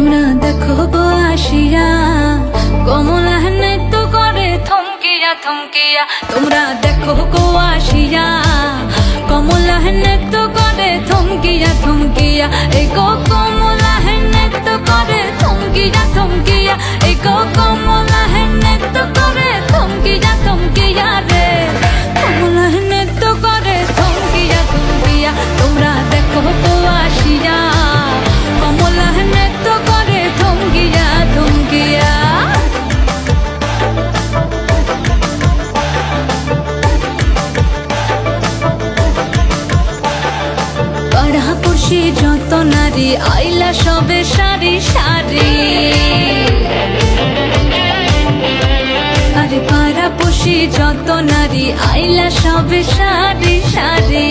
তোমরা দেখো গো আসিয়া কমলা নৃত্য করে থমকিয়া থমকিয়া। তোমরা দেখো গো আসিয়া কমলা নৃত্য করে থমকিয়া থমকিয়া। এই গো কমলা নৃত্য করে থমকিয়া থমকিয়া। এই গো কমলা নৃত্য করে থমকিয়া থমকিয়া রে। কমলা নৃত্য করে থমকিয়া থমকিয়া। তোমরা দেখো গো আসিয়া কমলা নৃত্য করে থমকিয়া থমকিয়া। পাড়াপড়শি যত নারী আইলা সবে সারি সারি। আরে পাড়াপড়শি যত নারী আইলা সবে সারি সারি।